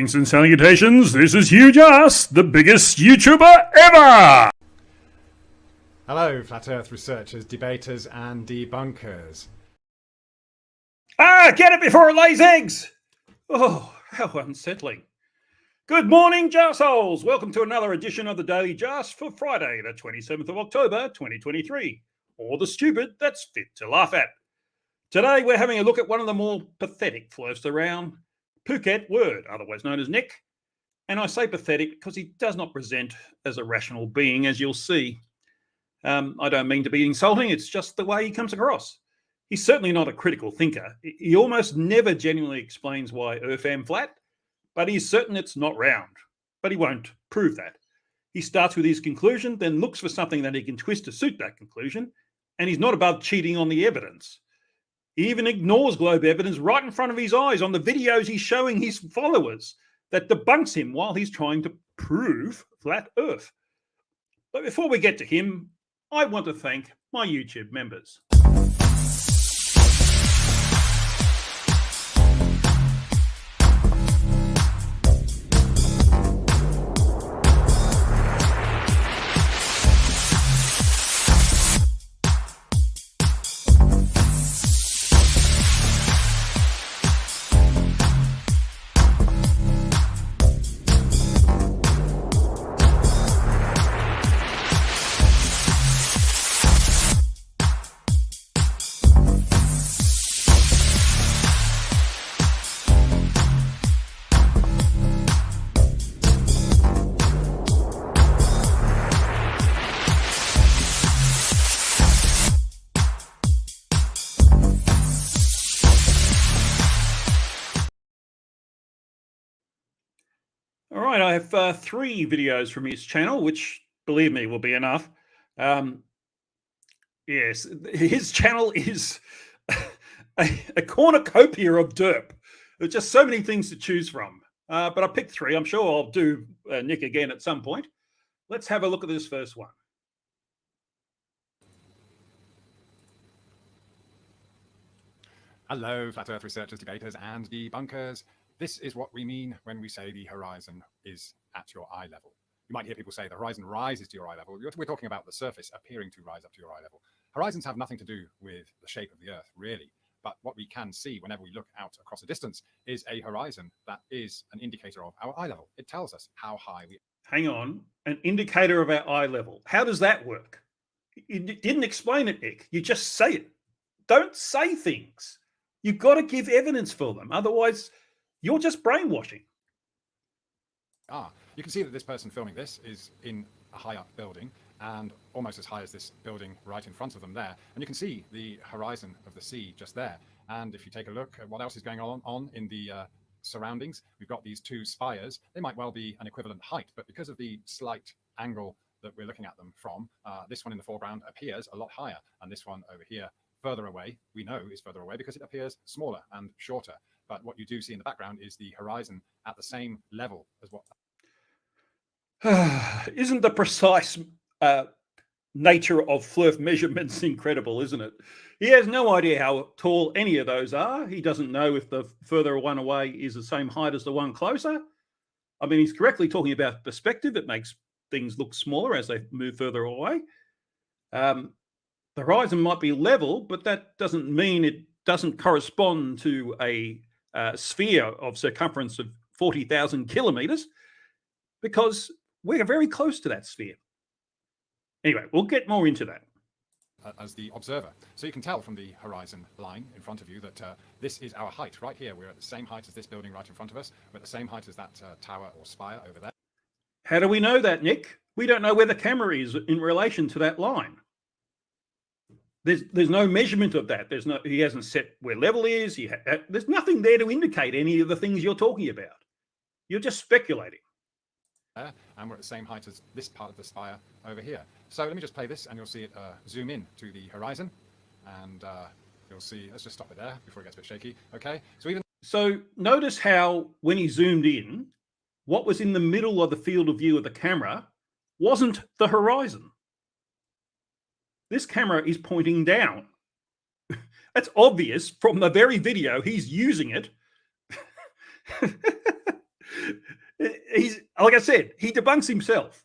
Greetings and salutations, this is Jarsz, the biggest YouTuber ever! Hello, Flat Earth researchers, debaters and debunkers. Get it before it lays eggs! Oh, how unsettling. Good morning, Jarsholes! Welcome to another edition of the Daily Jarsz for Friday, the 27th of October, 2023. Or the stupid that's fit to laugh at. Today we're having a look at one of the more pathetic floats around, Phuket Word, otherwise known as Nick. And I say pathetic because he does not present as a rational being, as you'll see. I don't mean to be insulting, it's just the way he comes across. He's certainly not a critical thinker. He almost never genuinely explains why Earth am flat, but he's certain it's not round. But he won't prove that. He starts with his conclusion, then looks for something that he can twist to suit that conclusion, and he's not above cheating on the evidence. He even ignores globe evidence right in front of his eyes on the videos he's showing his followers that debunks him while he's trying to prove flat Earth. But before we get to him, I want to thank my YouTube members. All right, I have 3 videos from his channel, which, believe me, will be enough. Yes, his channel is a cornucopia of derp. There's just so many things to choose from. But I picked 3. I'm sure I'll do Nick again at some point. Let's have a look at this first one. Hello, Flat Earth researchers, debaters and debunkers. This is what we mean when we say the horizon is at your eye level. You might hear people say the horizon rises to your eye level. We're talking about the surface appearing to rise up to your eye level. Horizons have nothing to do with the shape of the Earth, really. But what we can see whenever we look out across a distance is a horizon that is an indicator of our eye level. It tells us how high we are. Hang on, an indicator of our eye level. How does that work? You didn't explain it, Nick. You just say it. Don't say things. You've got to give evidence for them. Otherwise, you're just brainwashing. You can see that this person filming this is in a high up building and almost as high as this building right in front of them there. And you can see the horizon of the sea just there. And if you take a look at what else is going on in the surroundings, we've got these 2 spires. They might well be an equivalent height, but because of the slight angle that we're looking at them from, this one in the foreground appears a lot higher. And this one over here, further away, we know is further away because it appears smaller and shorter. But what you do see in the background is the horizon at the same level as what... Isn't the precise nature of Flurf measurements incredible, isn't it? He has no idea how tall any of those are. He doesn't know if the further one away is the same height as the one closer. I mean, he's correctly talking about perspective. It makes things look smaller as they move further away. The horizon might be level, but that doesn't mean it doesn't correspond to a sphere of circumference of 40,000 kilometers, because we're very close to that sphere. Anyway, we'll get more into that. As the observer. So you can tell from the horizon line in front of you that this is our height right here. We're at the same height as this building right in front of us. We're at the same height as that tower or spire over there. How do we know that, Nick? We don't know where the camera is in relation to that line. There's no measurement of that. He hasn't set where level is. There's nothing there to indicate any of the things you're talking about. You're just speculating. And we're at the same height as this part of the spire over here. So let me just play this and you'll see it zoom in to the horizon. And you'll see, let's just stop it there before it gets a bit shaky. Okay, so notice how when he zoomed in, what was in the middle of the field of view of the camera wasn't the horizon. This camera is pointing down. That's obvious from the very video he's using it. He's, like I said, he debunks himself.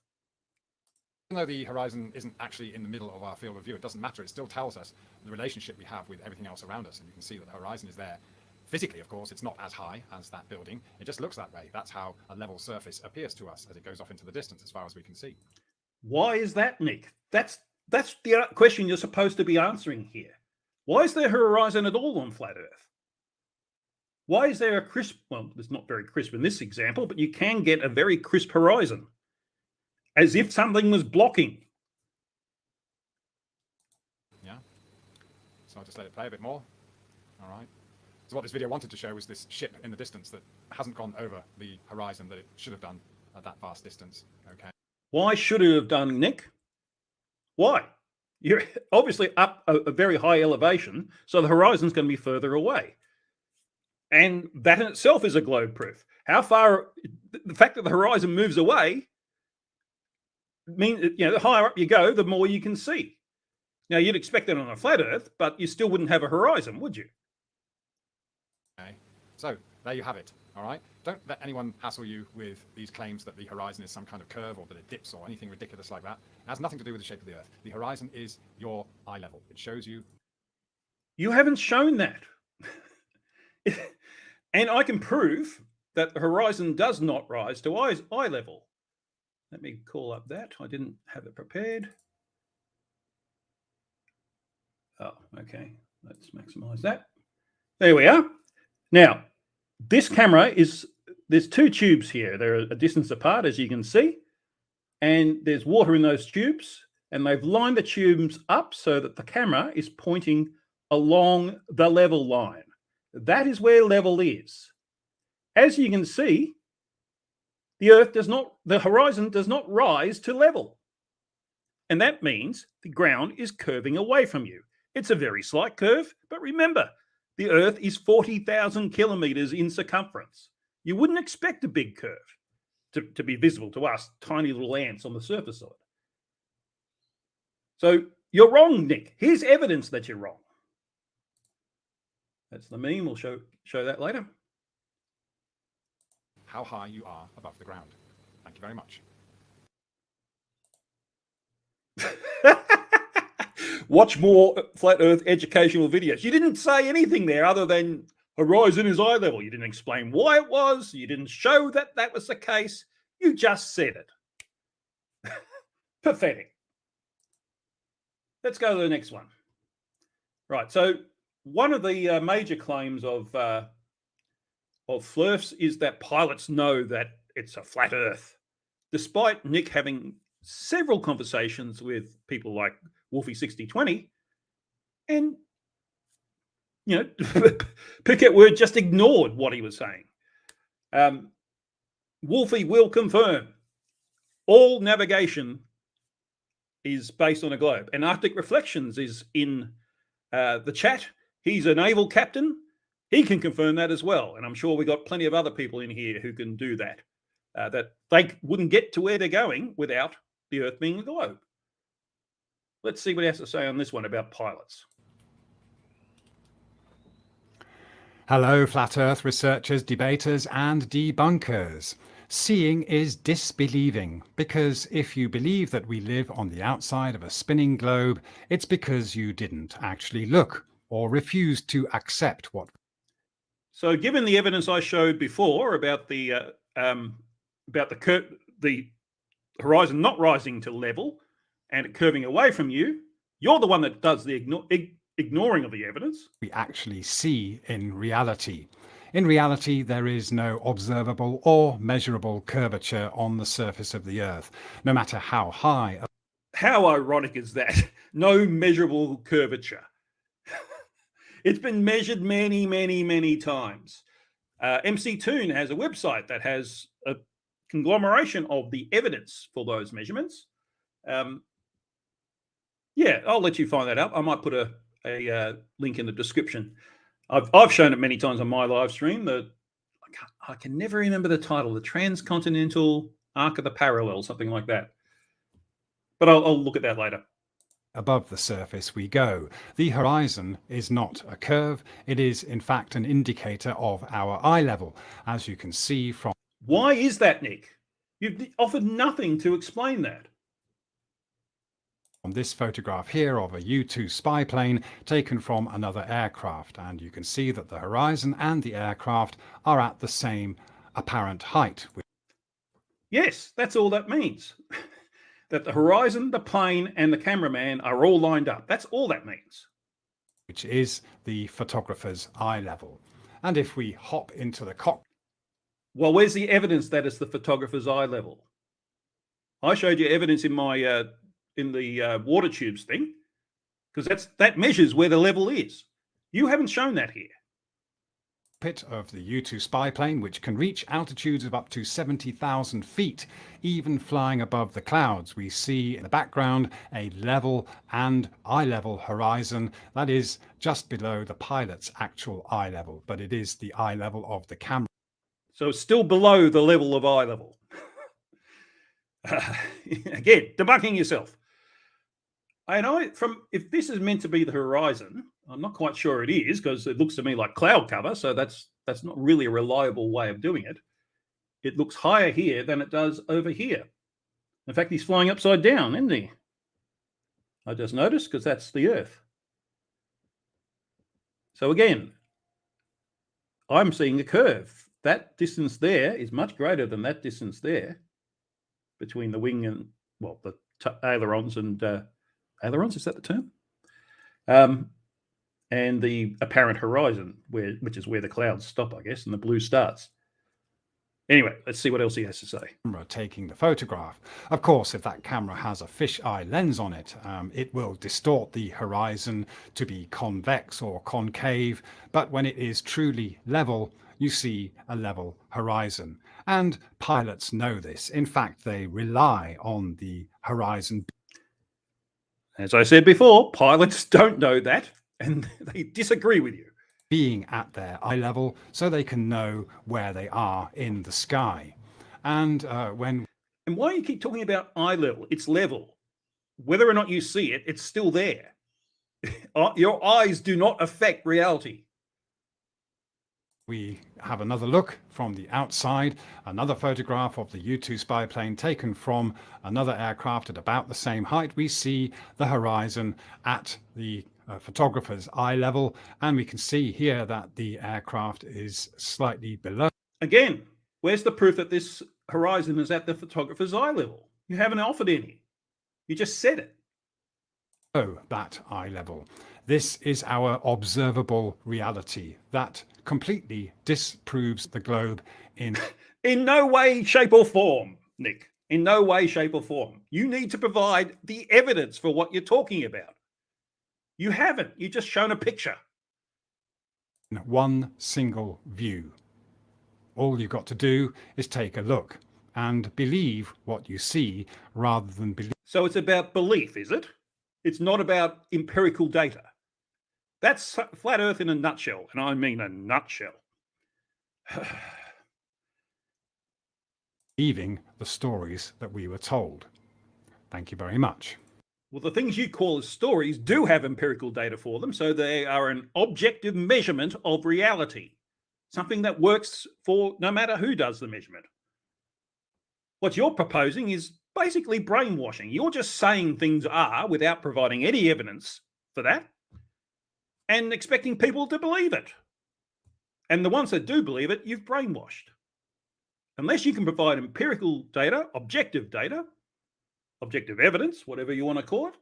Even though the horizon isn't actually in the middle of our field of view, it doesn't matter. It still tells us the relationship we have with everything else around us. And you can see that the horizon is there. Physically, of course, it's not as high as that building. It just looks that way. That's how a level surface appears to us as it goes off into the distance as far as we can see. Why is that, Nick? That's the question you're supposed to be answering here. Why is there a horizon at all on flat Earth? Why is there a crisp, well, it's not very crisp in this example, but you can get a very crisp horizon, as if something was blocking. Yeah. So I'll just let it play a bit more. All right. So what this video wanted to show was this ship in the distance that hasn't gone over the horizon that it should have done at that vast distance. Okay. Why should it have done, Nick? Why? You're obviously up a very high elevation, so the horizon's going to be further away. And that in itself is a globe proof. How far, the fact that the horizon moves away means, the higher up you go, the more you can see. Now, you'd expect that on a flat Earth, but you still wouldn't have a horizon, would you? Okay. So there you have it. All right. Don't let anyone hassle you with these claims that the horizon is some kind of curve or that it dips or anything ridiculous like that. It has nothing to do with the shape of the Earth. The horizon is your eye level. It shows you. You haven't shown that. And I can prove that the horizon does not rise to eye level. Let me call up that. I didn't have it prepared. Oh, okay. Let's maximize that. There we are. Now, this camera there's two tubes here. They're a distance apart, as you can see. And there's water in those tubes. And they've lined the tubes up so that the camera is pointing along the level line. That is where level is. As you can see, the horizon does not rise to level. And that means the ground is curving away from you. It's a very slight curve, but remember, the Earth is 40,000 kilometers in circumference. You wouldn't expect a big curve to be visible to us, tiny little ants on the surface of it. So you're wrong, Nick. Here's evidence that you're wrong. That's the meme. We'll show that later. How high you are above the ground. Thank you very much. Watch more Flat Earth educational videos. You didn't say anything there other than horizon is eye level. You didn't explain why it was. You didn't show that that was the case. You just said it. Pathetic. Let's go to the next one. Right. So one of the major claims of FLIRFs is that pilots know that it's a flat Earth, despite Nick having several conversations with people like Wolfie6020, and Phuket Word just ignored what he was saying. Wolfie will confirm all navigation is based on a globe, and Arctic Reflections is in the chat. He's a naval captain. He can confirm that as well. And I'm sure we got plenty of other people in here who can do that, that they wouldn't get to where they're going without the Earth being a globe. Let's see what he has to say on this one about pilots. Hello, Flat Earth researchers, debaters, and debunkers. Seeing is disbelieving, because if you believe that we live on the outside of a spinning globe, it's because you didn't actually look or refused to accept what. So, given the evidence I showed before about the horizon not rising to level and it curving away from you, you're the one that does the ignoring of the evidence. We actually see in reality. In reality, there is no observable or measurable curvature on the surface of the Earth, no matter how high. How ironic is that? No measurable curvature. It's been measured many, many, many times. MC Toon has a website that has a conglomeration of the evidence for those measurements. Yeah, I'll let you find that out. I might put a link in the description. I've shown it many times on my live stream. I can never remember the title, the Transcontinental Arc of the Parallel, something like that. But I'll look at that later. Above the surface we go. The horizon is not a curve. It is, in fact, an indicator of our eye level, as you can see from. Why is that, Nick? You've offered nothing to explain that. On this photograph here of a U-2 spy plane taken from another aircraft, and you can see that the horizon and the aircraft are at the same apparent height. Yes, that's all that means. That the horizon, the plane, and the cameraman are all lined up. That's all that means. Which is the photographer's eye level. And if we hop into the cockpit. Well, where's the evidence that it's the photographer's eye level? I showed you evidence in my in the water tubes thing, because that measures where the level is. You haven't shown that here. Cockpit of the U-2 spy plane, which can reach altitudes of up to 70,000 feet, even flying above the clouds. We see in the background a level and eye level horizon that is just below the pilot's actual eye level, but it is the eye level of the camera. So it's still below the level of eye level. Again, debunking yourself. And if this is meant to be the horizon, I'm not quite sure it is, because it looks to me like cloud cover, so that's not really a reliable way of doing it. It looks higher here than it does over here. In fact, he's flying upside down, isn't he? I just noticed, because that's the Earth. So again, I'm seeing a curve. That distance there is much greater than that distance there between the wing and, well, the ailerons and ailerons, is that the term? And the apparent horizon, which is where the clouds stop, I guess, and the blue starts. Anyway, let's see what else he has to say. Camera taking the photograph. Of course, if that camera has a fisheye lens on it, it will distort the horizon to be convex or concave. But when it is truly level, you see a level horizon. And pilots know this. In fact, they rely on the horizon. As I said before, pilots don't know that, and they disagree with you. Being at their eye level so they can know where they are in the sky. And why do you keep talking about eye level? It's level. Whether or not you see it, it's still there. Your eyes do not affect reality. We have another look from the outside, another photograph of the U-2 spy plane taken from another aircraft at about the same height. We see the horizon at the photographer's eye level, and we can see here that the aircraft is slightly below. Again, where's the proof that this horizon is at the photographer's eye level? You haven't offered any. You just said it. Oh, that eye level. This is our observable reality that completely disproves the globe in no way, shape or form, Nick. In no way, shape or form. You need to provide the evidence for what you're talking about. You haven't. You've just shown a picture. One single view. All you've got to do is take a look and believe what you see rather than believe. So it's about belief, is it? It's not about empirical data. That's flat Earth in a nutshell, and I mean a nutshell. Believing the stories that we were told. Thank you very much. Well, the things you call as stories do have empirical data for them, so they are an objective measurement of reality, something that works for no matter who does the measurement. What you're proposing is basically brainwashing. You're just saying things are without providing any evidence for that and expecting people to believe it. And the ones that do believe it, you've brainwashed. Unless you can provide empirical data, objective evidence, whatever you want to call it,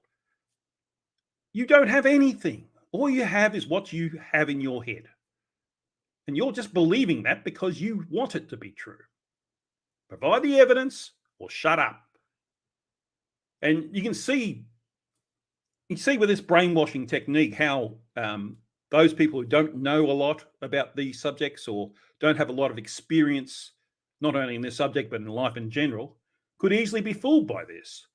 you don't have anything. All you have is what you have in your head. And you're just believing that because you want it to be true. Provide the evidence or shut up. And you can see with this brainwashing technique how those people who don't know a lot about these subjects or don't have a lot of experience, not only in this subject but in life in general, could easily be fooled by this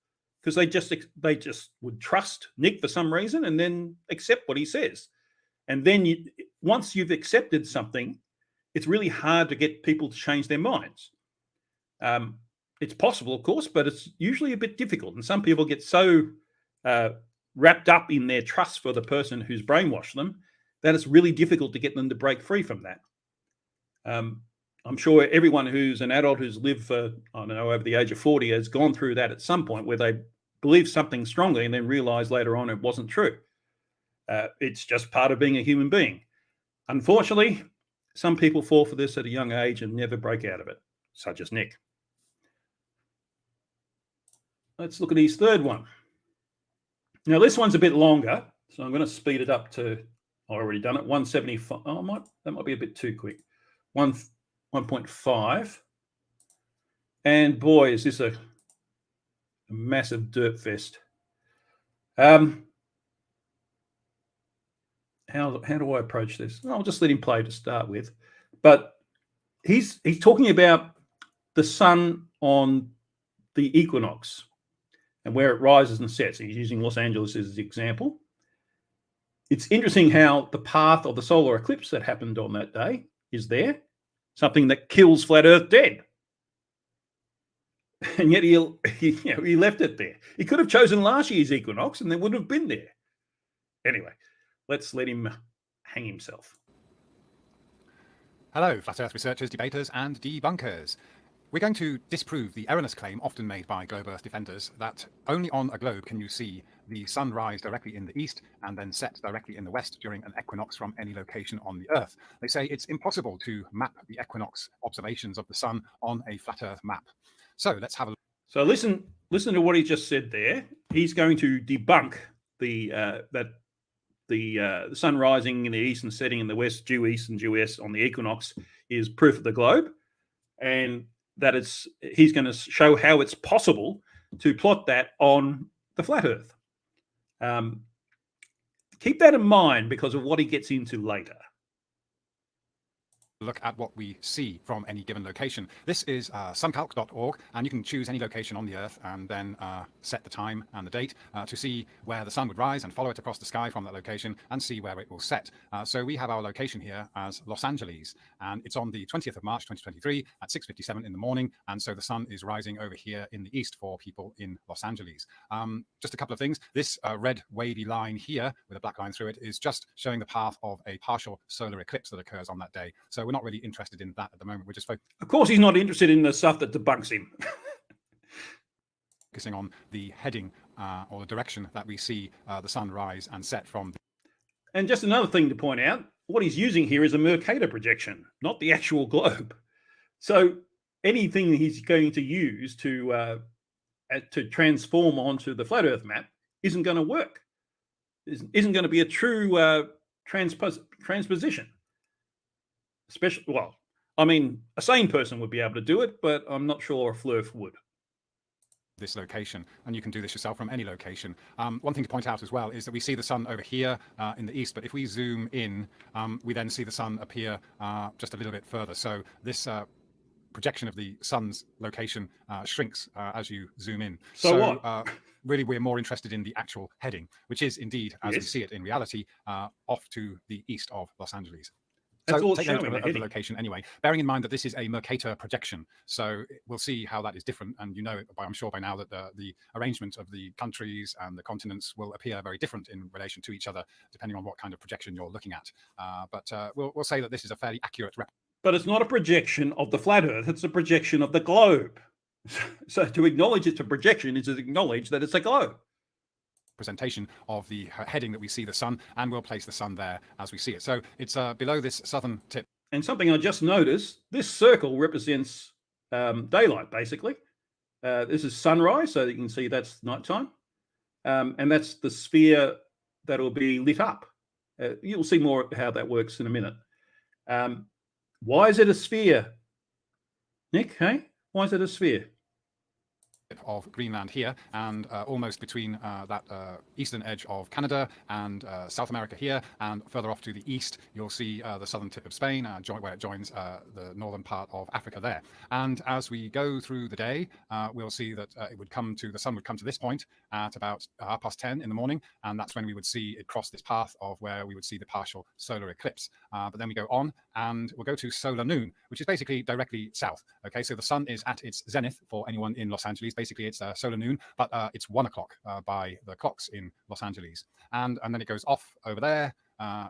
because they just would trust Nick for some reason and then accept what he says. And then once you've accepted something, it's really hard to get people to change their minds. It's possible, of course, but it's usually a bit difficult. And some people get so wrapped up in their trust for the person who's brainwashed them that it's really difficult to get them to break free from that. I'm sure everyone who's an adult who's lived for, I don't know, over the age of 40 has gone through that at some point where they believe something strongly and then realize later on it wasn't true. It's just part of being a human being. Unfortunately, some people fall for this at a young age and never break out of it, such as Nick. Let's look at his third one. Now, this one's a bit longer, so I'm going to speed it up to, I've already done it, 175. Oh, that might be a bit too quick. 1.5. And boy, is this a massive dirt fest. How do I approach this? I'll just let him play to start with. But he's talking about the sun on the equinox and where it rises and sets. He's using Los Angeles as the example. It's interesting how the path of the solar eclipse that happened on that day is there, something that kills flat Earth dead. And yet he left it there. He could have chosen last year's equinox and they wouldn't have been there. Anyway, let's let him hang himself. Hello, Flat Earth researchers, debaters, and debunkers. We're going to disprove the erroneous claim often made by globe Earth defenders that only on a globe can you see the sun rise directly in the east and then set directly in the west during an equinox from any location on the Earth. They say it's impossible to map the equinox observations of the sun on a flat Earth map. So let's have a look. So listen to what he just said there. He's going to debunk that the sun rising in the east and setting in the west, due east and due west on the equinox is proof of the globe, and that he's going to show how it's possible to plot that on the flat Earth. Keep that in mind because of what he gets into later. Look at what we see from any given location. This is suncalc.org, and you can choose any location on the Earth and then set the time and the date to see where the sun would rise and follow it across the sky from that location and see where it will set. So we have our location here as Los Angeles, and it's on the 20th of March 2023 at 6:57 in the morning, and so the sun is rising over here in the east for people in Los Angeles. Just a couple of things. This red wavy line here with a black line through it is just showing the path of a partial solar eclipse that occurs on that day. So we're not really interested in that at the moment. We're just Of course, he's not interested in the stuff that debunks him. focusing on the heading or the direction that we see the sun rise and set from. And just another thing to point out, what he's using here is a Mercator projection, not the actual globe. So anything he's going to use to transform onto the flat Earth map isn't going to work. Isn't going to be a true transposition. Especially, well, I mean, a sane person would be able to do it, but I'm not sure a flurf would. This location, and you can do this yourself from any location. One thing to point out as well is that we see the sun over here in the east, but if we zoom in, we then see the sun appear just a little bit further. So this projection of the sun's location shrinks as you zoom in. So what? Really, we're more interested in the actual heading, which is indeed, as we see it in reality, off to the east of Los Angeles. So take note of the location anyway, bearing in mind that this is a Mercator projection. So we'll see how that is different. And you know, I'm sure by now that the arrangement of the countries and the continents will appear very different in relation to each other, depending on what kind of projection you're looking at. But we'll say that this is a fairly accurate But it's not a projection of the flat Earth. It's a projection of the globe. So to acknowledge it's a projection is to acknowledge that it's a globe. Representation of the heading that we see the sun, and we'll place the sun there as we see it. So it's below this southern tip. And something I just noticed, this circle represents daylight, basically. This is sunrise, so that you can see that's nighttime. And that's the sphere that will be lit up. You'll see more how that works in a minute. Why is it a sphere? Nick, hey? Why is it a sphere? Of Greenland here, and almost between that eastern edge of Canada and South America here, and further off to the east you'll see the southern tip of Spain, where it joins the northern part of Africa there. And as we go through the day, we'll see that the sun would come to this point at about 10:30 in the morning, and that's when we would see it cross this path of where we would see the partial solar eclipse. But then we go on and we'll go to solar noon, which is basically directly south. Okay, so the sun is at its zenith for anyone in Los Angeles. Basically, it's solar noon, but it's 1 o'clock by the clocks in Los Angeles. And then it goes off over there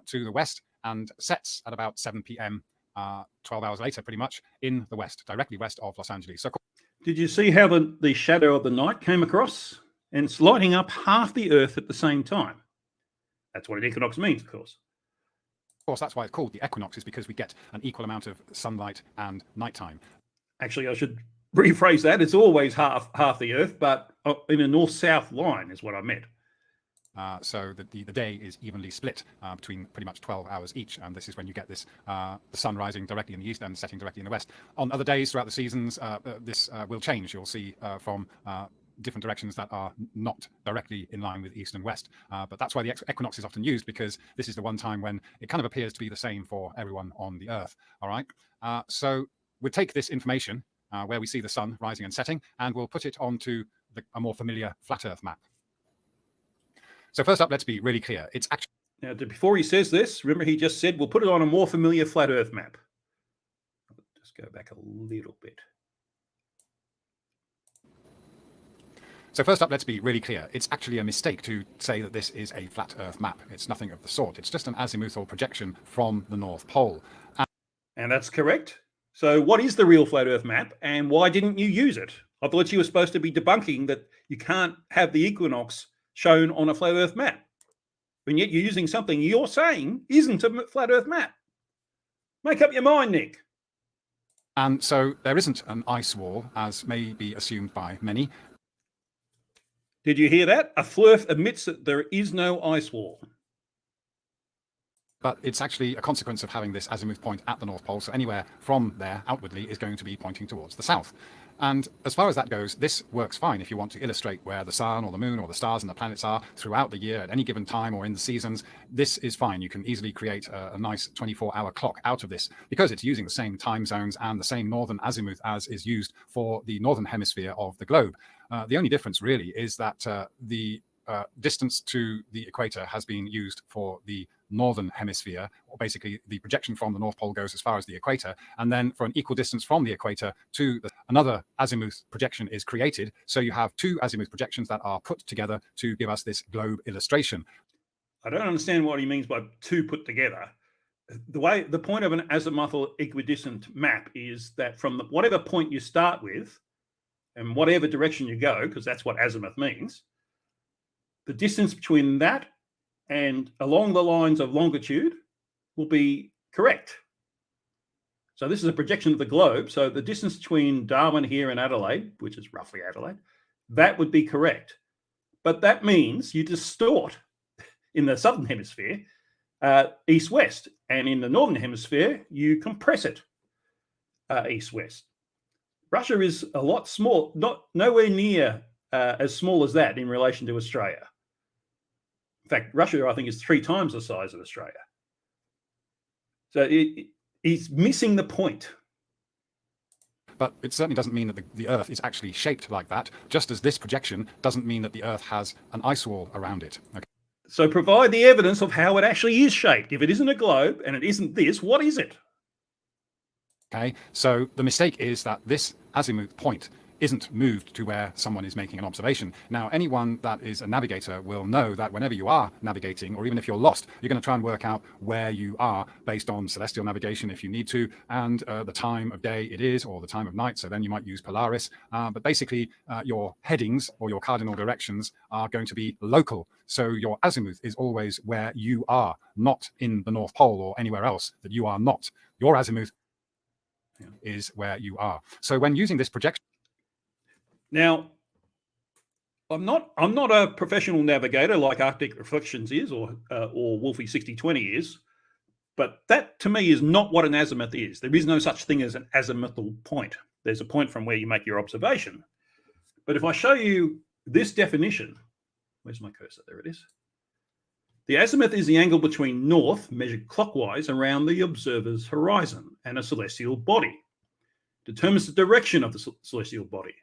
to the west and sets at about 7 p.m. 12 hours later, pretty much, in the west, directly west of Los Angeles. So, of Did you see how the shadow of the night came across? And it's lighting up half the Earth at the same time. That's what an equinox means, of course. course, that's why it's called the equinox, is because we get an equal amount of sunlight and nighttime. Actually, I should rephrase that. It's always half the Earth, but in a north-south line is what I meant. So the day is evenly split between pretty much 12 hours each, and this is when you get this the sun rising directly in the east and setting directly in the west. On other days throughout the seasons, this will change. You'll see from different directions that are not directly in line with east and west. But that's why the equinox is often used, because this is the one time when it kind of appears to be the same for everyone on the Earth. All right. So we'll take this information where we see the sun rising and setting, and we'll put it onto a more familiar flat Earth map. So first up, let's be really clear. It's actually... Now, before he says this, remember he just said, we'll put it on a more familiar flat Earth map. Just go back a little bit. So first up, let's be really clear. It's actually a mistake to say that this is a flat Earth map. It's nothing of the sort. It's just an azimuthal projection from the North Pole. And that's correct. So what is the real flat Earth map, and why didn't you use it? I thought you were supposed to be debunking that you can't have the equinox shown on a flat Earth map, and yet you're using something you're saying isn't a flat Earth map. Make up your mind, Nick. And so there isn't an ice wall, as may be assumed by many. Did you hear that? A Flirth admits that there is no ice wall. But it's actually a consequence of having this azimuth point at the North Pole. So anywhere from there outwardly is going to be pointing towards the south. And as far as that goes, this works fine if you want to illustrate where the sun or the moon or the stars and the planets are throughout the year at any given time or in the seasons. This is fine. You can easily create a nice 24-hour clock out of this, because it's using the same time zones and the same northern azimuth as is used for the northern hemisphere of the globe. The only difference really is that the distance to the equator has been used for the northern hemisphere, or basically the projection from the North Pole goes as far as the equator, and then for an equal distance from the equator to another azimuth projection is created. So you have two azimuth projections that are put together to give us this globe illustration. I don't understand what he means by two put together. The point of an azimuthal equidistant map is that from whatever point you start with and whatever direction you go, because that's what azimuth means, the distance between that and along the lines of longitude will be correct. So this is a projection of the globe. So the distance between Darwin here and Adelaide, which is roughly Adelaide, that would be correct. But that means you distort in the southern hemisphere east-west, and in the northern hemisphere you compress it east-west. Russia is a lot small, nowhere near as small as that in relation to Australia. In fact, Russia, I think, is 3 times the size of Australia. So he's missing the point. But it certainly doesn't mean that the Earth is actually shaped like that, just as this projection doesn't mean that the Earth has an ice wall around it. Okay. So provide the evidence of how it actually is shaped. If it isn't a globe and it isn't this, what is it? Okay, so the mistake is that this azimuth point isn't moved to where someone is making an observation. Now, anyone that is a navigator will know that whenever you are navigating, or even if you're lost, you're going to try and work out where you are based on celestial navigation if you need to, and the time of day it is, or the time of night. So then you might use Polaris. But basically, your headings or your cardinal directions are going to be local. So your azimuth is always where you are, not in the North Pole or anywhere else that you are not. Your azimuth is where you are. So when using this projection, now, I'm not a professional navigator like Arctic Reflections is, or Wolfie 6020 is, but that to me is not what an azimuth is. There is no such thing as an azimuthal point. There's a point from where you make your observation. But if I show you this definition, where's my cursor? There it is. The azimuth is the angle between north, measured clockwise around the observer's horizon, and a celestial body. Determines the direction of the celestial body.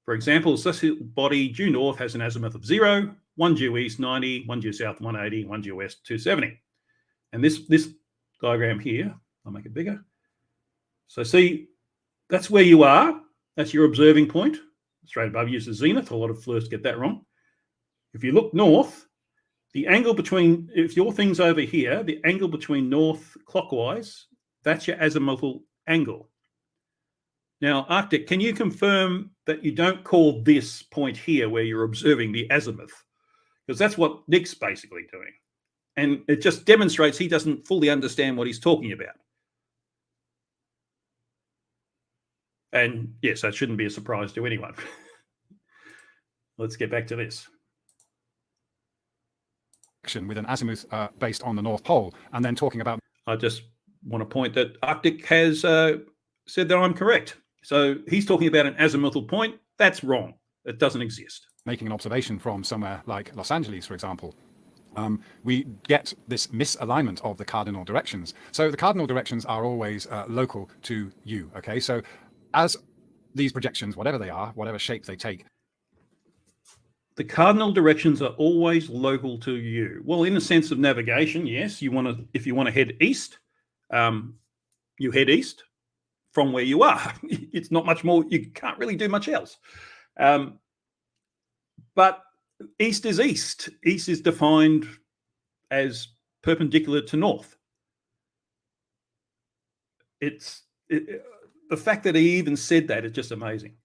For example, the celestial body due north has an azimuth of 0, 1 due east 90, 1 due south 180, 1 due west 270. And this diagram here, I'll make it bigger. So see, that's where you are. That's your observing point. Straight above you is the zenith. A lot of flirts get that wrong. If you look north, the angle between, if your thing's over here, the angle between north clockwise, That's your azimuthal angle. Now, Arctic, can you confirm that you don't call this point here where you're observing the azimuth? Because that's what Nick's basically doing. And it just demonstrates he doesn't fully understand what he's talking about. And yes, that shouldn't be a surprise to anyone. Let's get back to this. With an azimuth based on the North Pole, and then talking about... I just want to point that Arctic has said that I'm correct. So he's talking about an azimuthal point. That's wrong. It doesn't exist. Making an observation from somewhere like Los Angeles, for example. We get this misalignment of the cardinal directions. So the cardinal directions are always local to you, okay? So as these projections, whatever they are, whatever shape they take, the cardinal directions are always local to you. Well, in the sense of navigation, yes, if you want to head east, you head east from where you are. It's not much more. You can't really do much else. But east is east. East is defined as perpendicular to north. The fact that he even said that is just amazing.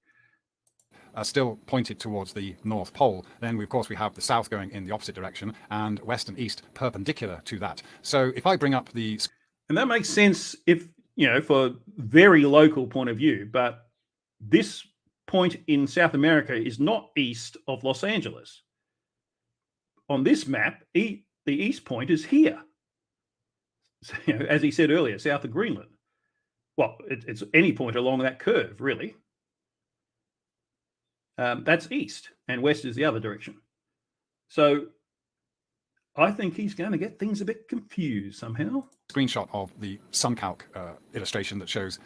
Still pointed towards the North Pole. Then, of course, we have the south going in the opposite direction and west and east perpendicular to that. So if I bring up the... And that makes sense if, for very local point of view, but this point in South America is not east of Los Angeles. On this map, the east point is here. So, as he said earlier, south of Greenland. Well, it's any point along that curve, really. That's east, and west is the other direction. So I think he's going to get things a bit confused somehow. Screenshot of the sun calc illustration that shows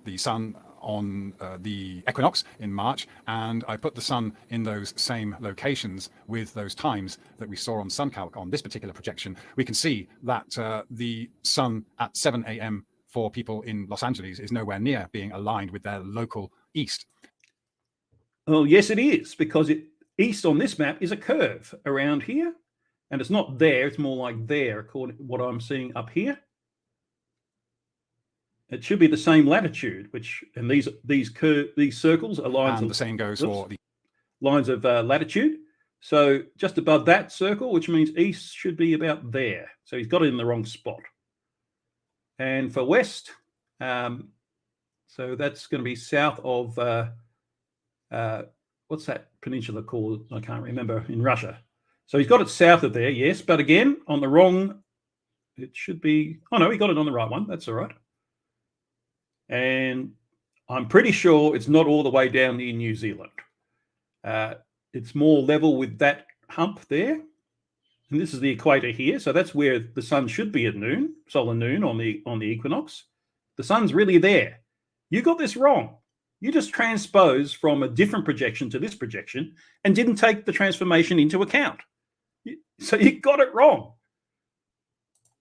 the sun on the equinox in March, and I put the sun in those same locations with those times that we saw on sun calc on this particular projection. We can see that the sun at 7 a.m. for people in Los Angeles is nowhere near being aligned with their local east. Well, yes, it is, because east on this map is a curve around here, and it's not there. It's more like there, according to what I'm seeing up here. It should be the same latitude, and these circles are lines. And the same goes for the lines of latitude. So just above that circle, which means east should be about there. So he's got it in the wrong spot. And for west, so that's going to be south of. What's that peninsula called? I can't remember, in Russia. So he's got it south of there, yes, but again, on the wrong, it should be, oh no, he got it on the right one. That's all right. And I'm pretty sure it's not all the way down near New Zealand. It's more level with that hump there. And this is the equator here. So that's where the sun should be at noon, solar noon on the equinox. The sun's really there. You got this wrong. You just transposed from a different projection to this projection and didn't take the transformation into account. So you got it wrong.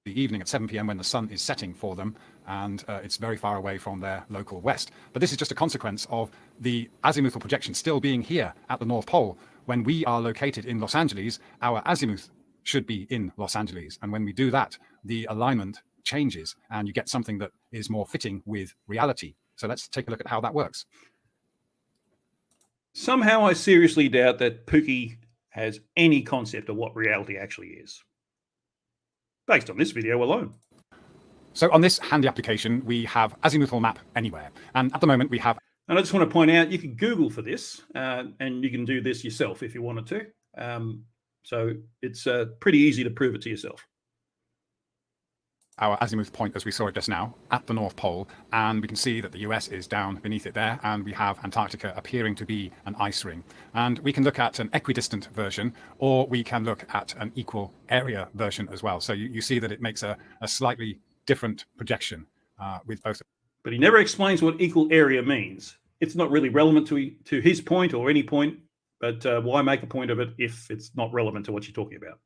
The evening at 7 p.m. when the sun is setting for them, and it's very far away from their local west. But this is just a consequence of the azimuthal projection still being here at the North Pole. When we are located in Los Angeles, our azimuth should be in Los Angeles. And when we do that, the alignment changes and you get something that is more fitting with reality. So let's take a look at how that works. Somehow I seriously doubt that Pookie has any concept of what reality actually is, based on this video alone. So on this handy application, we have azimuthal map anywhere. And at the moment we have... And I just want to point out, you can Google for this, and you can do this yourself if you wanted to. So it's pretty easy to prove it to yourself. Our azimuth point, as we saw it just now, at the North Pole, and we can see that the US is down beneath it there, and we have Antarctica appearing to be an ice ring. And we can look at an equidistant version, or we can look at an equal area version as well. So you see that it makes a slightly different projection with both. But he never explains what equal area means. It's not really relevant to his point or any point, but why make a point of it if it's not relevant to what you're talking about?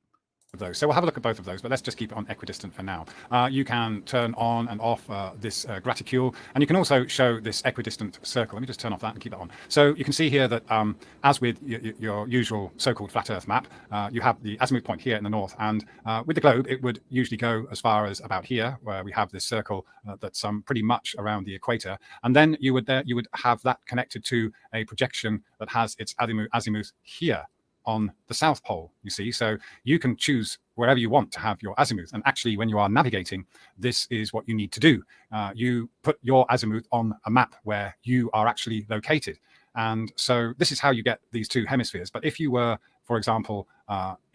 of those. So we'll have a look at both of those, but let's just keep it on equidistant for now. You can turn on and off this graticule, and you can also show this equidistant circle. Let me just turn off that and keep that on. So you can see here that as with your usual so-called flat Earth map, you have the azimuth point here in the north, and with the globe, it would usually go as far as about here, where we have this circle that's pretty much around the equator, and then you would have that connected to a projection that has its azimuth here on the South Pole, you see. So you can choose wherever you want to have your azimuth. And actually, when you are navigating, this is what you need to do. You put your azimuth on a map where you are actually located. And so this is how you get these two hemispheres. But if you were, for example,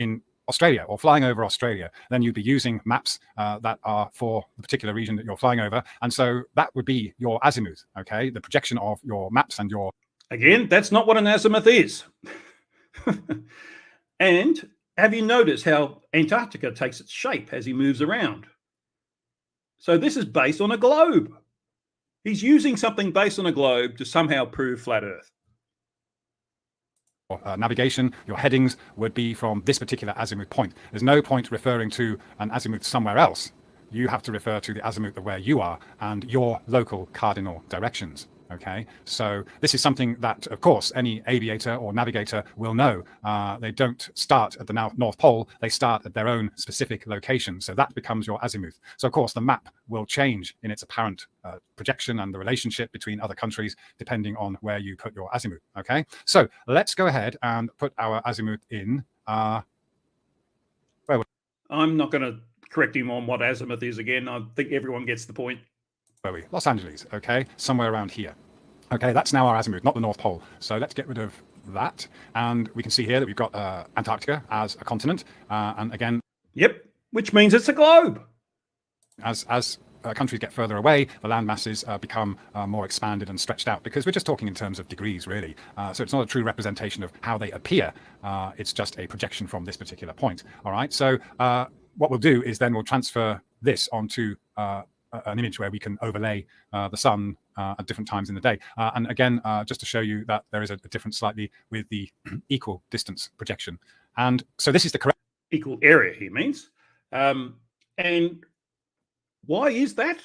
in Australia or flying over Australia, then you'd be using maps that are for the particular region that you're flying over. And so that would be your azimuth, okay? The projection of your maps and your... Again, that's not what an azimuth is. And have you noticed how Antarctica takes its shape as he moves around? So this is based on a globe. He's using something based on a globe to somehow prove flat Earth. Navigation, your headings would be from this particular azimuth point. There's no point referring to an azimuth somewhere else. You have to refer to the azimuth of where you are and your local cardinal directions. Okay, so this is something that, of course, any aviator or navigator will know. They don't start at the North Pole, they start at their own specific location. So that becomes your azimuth. So, of course, the map will change in its apparent projection and the relationship between other countries, depending on where you put your azimuth. Okay, so let's go ahead and put our azimuth in. I'm not going to correct him on what azimuth is again. I think everyone gets the point. Los Angeles, okay, somewhere around here. Okay, that's now our azimuth, not the North Pole. So let's get rid of that. And we can see here that we've got Antarctica as a continent. And again... Yep, which means it's a globe. As countries get further away, the land masses become more expanded and stretched out, because we're just talking in terms of degrees, really. So it's not a true representation of how they appear. It's just a projection from this particular point. All right, so what we'll do is then we'll transfer this onto an image where we can overlay the sun at different times in the day. And again, just to show you that there is a difference slightly with the equal distance projection. And so this is the correct... Equal area, he means. And why is that?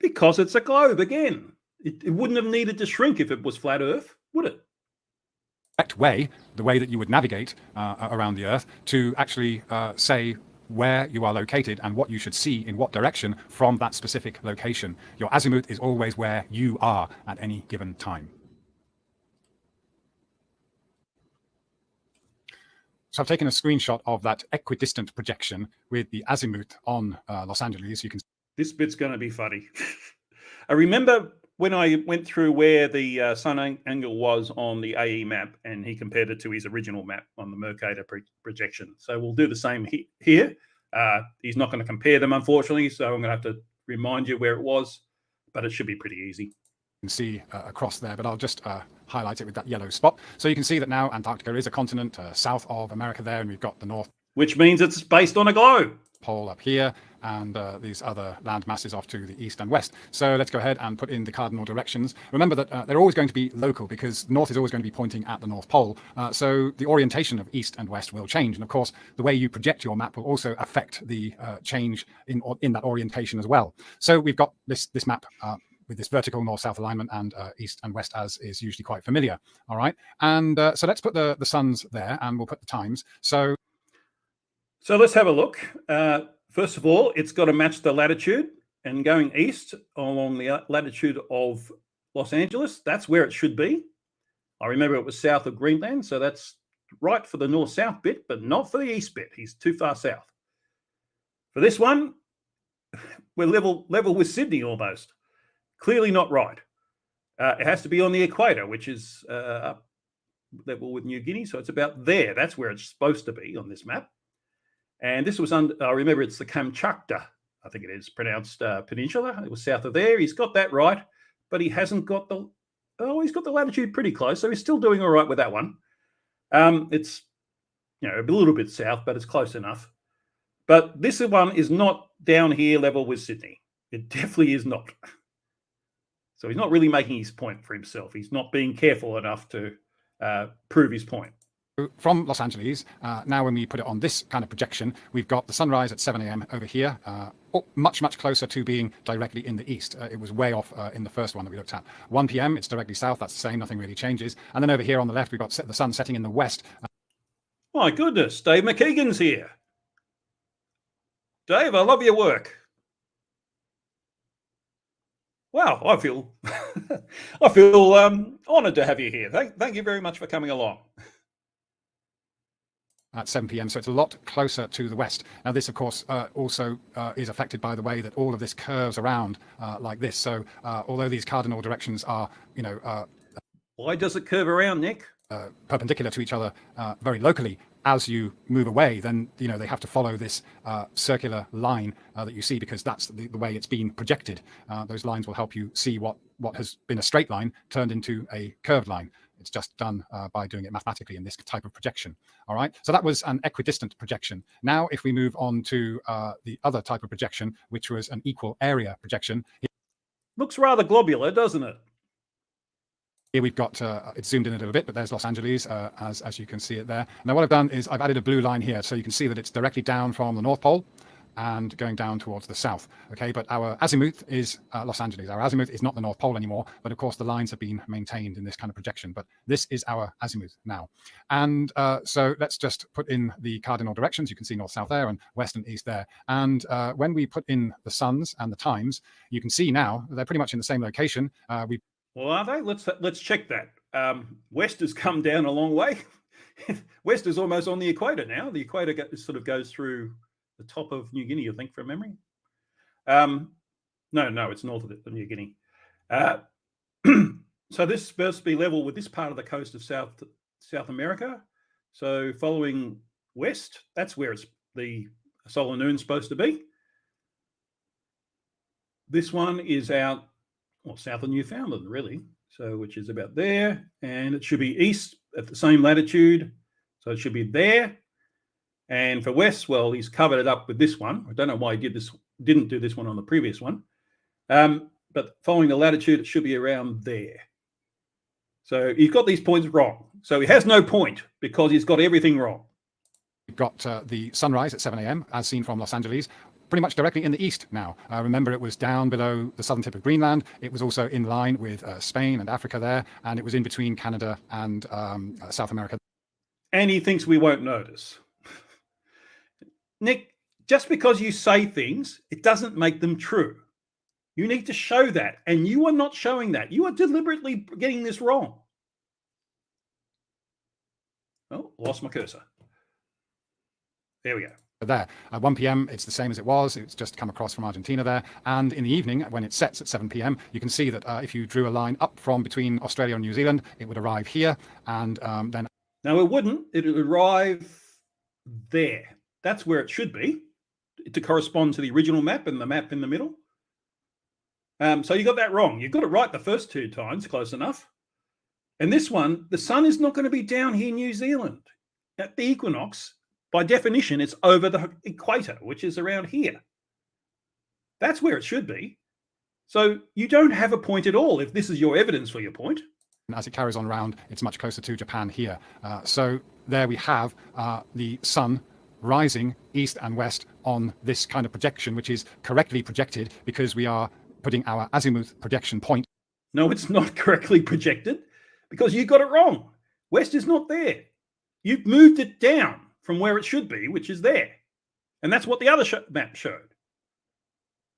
Because it's a globe again. It wouldn't have needed to shrink if it was flat Earth, would it? Correct way, the way that you would navigate around the Earth to actually say where you are located and what you should see in what direction from that specific location. Your azimuth is always where you are at any given time. So I've taken a screenshot of that equidistant projection with the azimuth on Los Angeles. You can... This bit's going to be funny. I remember when I went through where the sun angle was on the AE map, and he compared it to his original map on the Mercator projection. So we'll do the same here. He's not going to compare them, unfortunately, so I'm going to have to remind you where it was, but it should be pretty easy. You can see across there, but I'll just highlight it with that yellow spot. So you can see that now Antarctica is a continent south of America there, and we've got the North... Which means it's based on a globe. Pole up here, and these other land masses off to the east and west. So let's go ahead and put in the cardinal directions. Remember that they're always going to be local, because north is always going to be pointing at the North Pole. So the orientation of east and west will change. And of course, the way you project your map will also affect the change in that orientation as well. So we've got this map with this vertical north-south alignment and east and west, as is usually quite familiar. All right. And so let's put the suns there, and we'll put the times. So let's have a look. First of all, it's got to match the latitude, and going east along the latitude of Los Angeles, that's where it should be. I remember it was south of Greenland, so that's right for the north-south bit, but not for the east bit. He's too far south. For this one, we're level with Sydney almost. Clearly not right. It has to be on the equator, which is up level with New Guinea, so it's about there. That's where it's supposed to be on this map. And this was under, I remember it's the Kamchatka, I think it is pronounced peninsula. It was south of there. He's got that right, but he hasn't got he's got the latitude pretty close. So he's still doing all right with that one. It's, a little bit south, but it's close enough. But this one is not down here level with Sydney. It definitely is not. So he's not really making his point for himself. He's not being careful enough to prove his point. From Los Angeles, now when we put it on this kind of projection, we've got the sunrise at 7 a.m. over here, much, much closer to being directly in the east. It was way off in the first one that we looked at. 1 p.m., it's directly south, that's the same, nothing really changes. And then over here on the left, we've got the sun setting in the west. My goodness, Dave McKeegan's here. Dave, I love your work. Wow, I feel honoured to have you here. Thank you very much for coming along. At 7 p.m, so it's a lot closer to the west. Now this, of course, also is affected by the way that all of this curves around like this. So although these cardinal directions are, why does it curve around, Nick? Perpendicular to each other very locally, as you move away, then they have to follow this circular line that you see, because that's the way it's been projected. Those lines will help you see what has been a straight line turned into a curved line. It's just done by doing it mathematically in this type of projection. All right, so that was an equidistant projection. Now, if we move on to the other type of projection, which was an equal area projection. Looks rather globular, doesn't it? Here we've got, it's zoomed in a little bit, but there's Los Angeles, as you can see it there. Now what I've done is I've added a blue line here, so you can see that it's directly down from the North Pole and going down towards the south. Okay, but our azimuth is Los Angeles. Our azimuth is not the North Pole anymore, but of course the lines have been maintained in this kind of projection, but this is our azimuth now. And so let's just put in the cardinal directions. You can see north, south there, and west and east there. And when we put in the suns and the times, you can see now they're pretty much in the same location. Well, are they? Let's check that. West has come down a long way. West is almost on the equator now. The equator sort of goes through the top of New Guinea, I think, from memory. No, it's north of New Guinea. So this is supposed to be level with this part of the coast of South America. So following west, that's where the solar noon's supposed to be. This one is out, well, south of Newfoundland, really. So which is about there, and it should be east at the same latitude. So it should be there. And for west, well, he's covered it up with this one. I don't know why he didn't do this one on the previous one. But following the latitude, it should be around there. So he's got these points wrong. So he has no point because he's got everything wrong. We've got the sunrise at 7 a.m. as seen from Los Angeles, pretty much directly in the east now. Remember, it was down below the southern tip of Greenland. It was also in line with Spain and Africa there, and it was in between Canada and South America. And he thinks we won't notice. Nick, just because you say things, it doesn't make them true. You need to show that, and you are not showing that. You are deliberately getting this wrong. Oh, lost my cursor. There we go. There at 1 p.m. it's the same as it was. It's just come across from Argentina there, and in the evening when it sets at 7 p.m. you can see that if you drew a line up from between Australia and New Zealand, it would arrive here, and then no, it wouldn't. It would arrive there. That's where it should be to correspond to the original map and the map in the middle. So you got that wrong. You got it right the first two times, close enough. And this one, the sun is not going to be down here in New Zealand at the equinox. By definition, it's over the equator, which is around here. That's where it should be. So you don't have a point at all if this is your evidence for your point. As it carries on around, it's much closer to Japan here. So there we have the sun rising east and west on this kind of projection, which is correctly projected because we are putting our azimuth projection point. No, it's not correctly projected because you got it wrong. West is not there. You've moved it down from where it should be, which is there. And that's what the other map showed.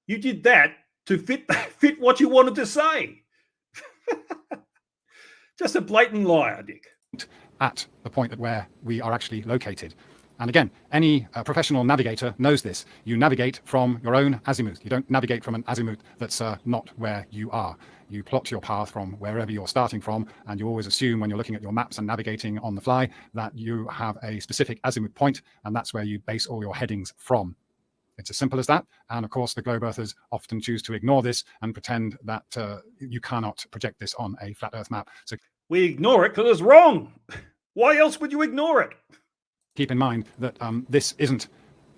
You did that to fit what you wanted to say. Just a blatant liar, Dick. At the point where we are actually located. And again, any professional navigator knows this. You navigate from your own azimuth. You don't navigate from an azimuth that's not where you are. You plot your path from wherever you're starting from, and you always assume when you're looking at your maps and navigating on the fly that you have a specific azimuth point, and that's where you base all your headings from. It's as simple as that. And of course, the globe earthers often choose to ignore this and pretend that you cannot project this on a flat earth map. So we ignore it because it's wrong. Why else would you ignore it? Keep in mind that this isn't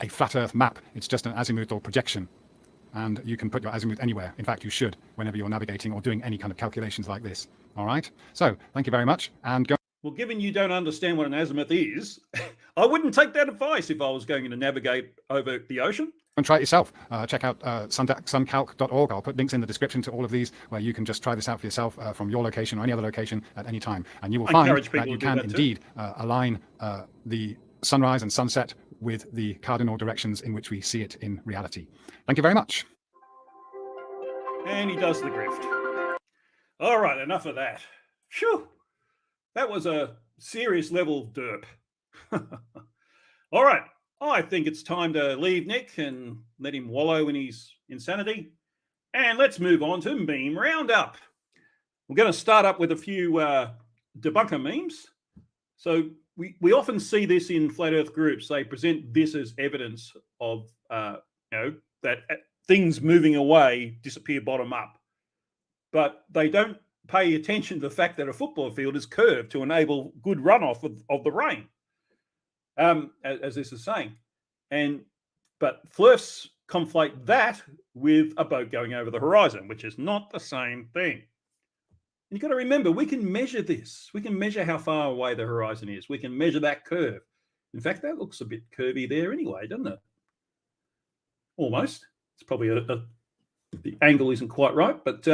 a flat earth map. It's just an azimuthal projection. And you can put your azimuth anywhere. In fact, you should whenever you're navigating or doing any kind of calculations like this. All right. So thank you very much. And go. Well, given you don't understand what an azimuth is, I wouldn't take that advice if I was going to navigate over the ocean. And try it yourself. Check out suncalc.org. I'll put links in the description to all of these where you can just try this out for yourself from your location or any other location at any time. And you will find that you can indeed align the sunrise and sunset with the cardinal directions in which we see it in reality. Thank you very much. And he does the grift. All right, enough of that. Phew. That was a serious level of derp. All right. I think it's time to leave Nick and let him wallow in his insanity. And let's move on to Meme Roundup. We're going to start up with a few debunker memes. So we often see this in Flat Earth groups. They present this as evidence of, that things moving away disappear bottom up. But they don't pay attention to the fact that a football field is curved to enable good runoff of the rain, as this is saying. But Flirfs conflate that with a boat going over the horizon, which is not the same thing. And you've got to remember, we can measure this. We can measure how far away the horizon is. We can measure that curve. In fact, that looks a bit curvy there anyway, doesn't it? Almost. It's probably the angle isn't quite right, but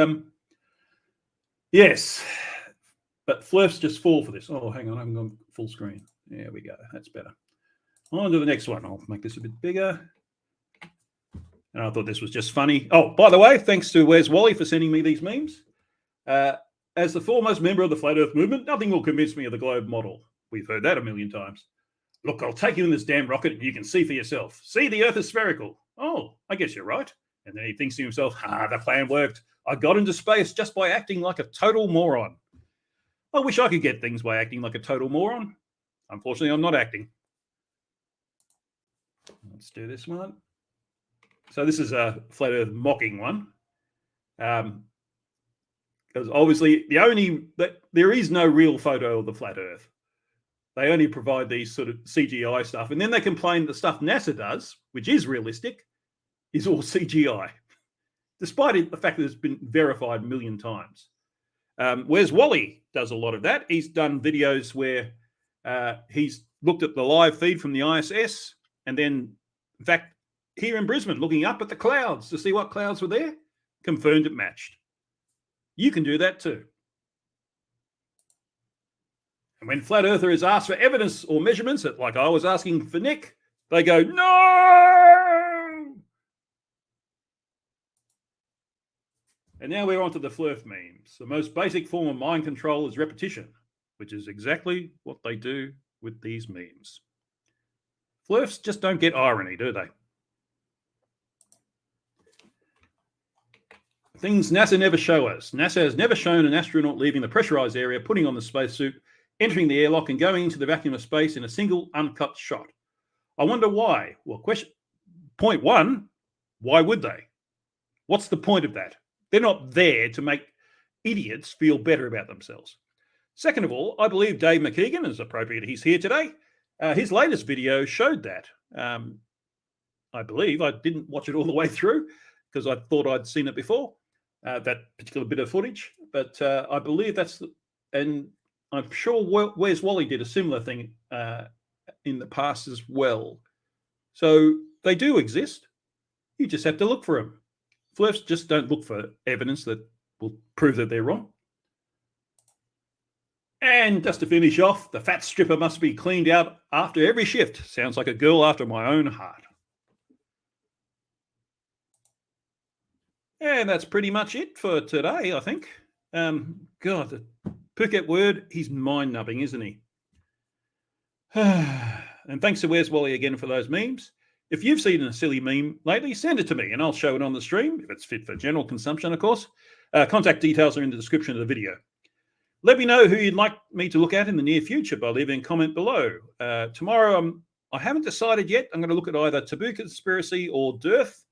yes. But Flirfs just fall for this. Oh, hang on, I haven't gone full screen. There we go. That's better. On to the next one. I'll make this a bit bigger. And I thought this was just funny. Oh, by the way, thanks to Where's Wally for sending me these memes. As the foremost member of the Flat Earth movement, nothing will convince me of the globe model. We've heard that a million times. Look, I'll take you in this damn rocket and you can see for yourself. See, the Earth is spherical. Oh, I guess you're right. And then he thinks to himself, the plan worked. I got into space just by acting like a total moron. I wish I could get things by acting like a total moron. Unfortunately, I'm not acting. Let's do this one. So this is a Flat Earth mocking one. Because obviously there is no real photo of the Flat Earth. They only provide these sort of CGI stuff. And then they complain the stuff NASA does, which is realistic, is all CGI, despite the fact that it's been verified a million times. Whereas Wally does a lot of that. He's done videos where he's looked at the live feed from the ISS, and then, in fact, here in Brisbane, looking up at the clouds to see what clouds were there, confirmed it matched. You can do that too. And when Flat Earther is asked for evidence or measurements, like I was asking for Nick, they go, no! And now we're on to the Flirf memes. The most basic form of mind control is repetition, which is exactly what they do with these memes. Flirfs just don't get irony, do they? Things NASA never show us. NASA has never shown an astronaut leaving the pressurized area, putting on the spacesuit, entering the airlock and going into the vacuum of space in a single uncut shot. I wonder why. Well, point one, why would they? What's the point of that? They're not there to make idiots feel better about themselves. Second of all, I believe Dave McKeegan, as appropriate he's here today, his latest video showed that. I believe I didn't watch it all the way through because I thought I'd seen it before, that particular bit of footage. But I believe and I'm sure Where's Wally did a similar thing in the past as well. So they do exist. You just have to look for them. Flirfs just don't look for evidence that will prove that they're wrong. And just to finish off, the fat stripper must be cleaned out after every shift. Sounds like a girl after my own heart. And that's pretty much it for today, I think. God, the Phuket Word, he's mind-numbing, isn't he? And thanks to Where's Wally again for those memes. If you've seen a silly meme lately, send it to me and I'll show it on the stream, if it's fit for general consumption, of course. Contact details are in the description of the video. Let me know who you'd like me to look at in the near future by leaving a comment below. Tomorrow, I haven't decided yet. I'm going to look at either Taboo Conspiracy or Dearth.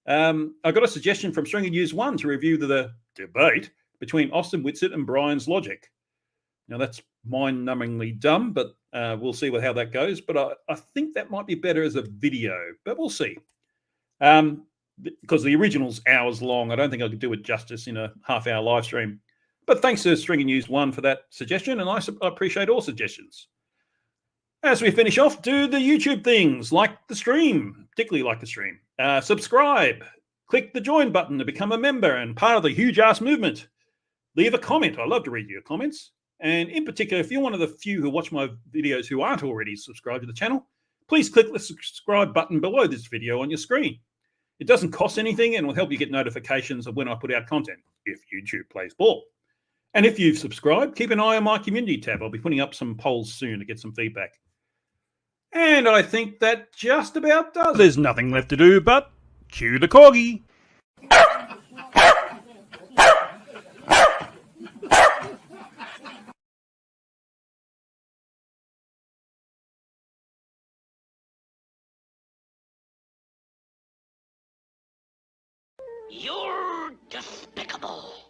I got a suggestion from Stringer News 1 to review the debate between Austin Whitsitt and Brian's Logic. Now, that's mind-numbingly dumb, but we'll see how that goes. But I think that might be better as a video, but we'll see. Because the original's hours long. I don't think I could do it justice in a half-hour live stream. But thanks to String and Use One for that suggestion, and I appreciate all suggestions. As we finish off, do the YouTube things, like the stream, particularly like the stream. Subscribe, click the join button to become a member and part of the Huge Ass movement. Leave a comment. I love to read your comments. And in particular, if you're one of the few who watch my videos who aren't already subscribed to the channel, please click the subscribe button below this video on your screen. It doesn't cost anything and will help you get notifications of when I put out content, if YouTube plays ball. And if you've subscribed, keep an eye on my community tab. I'll be putting up some polls soon to get some feedback. And I think that just about does. There's nothing left to do but cue the corgi. You're despicable.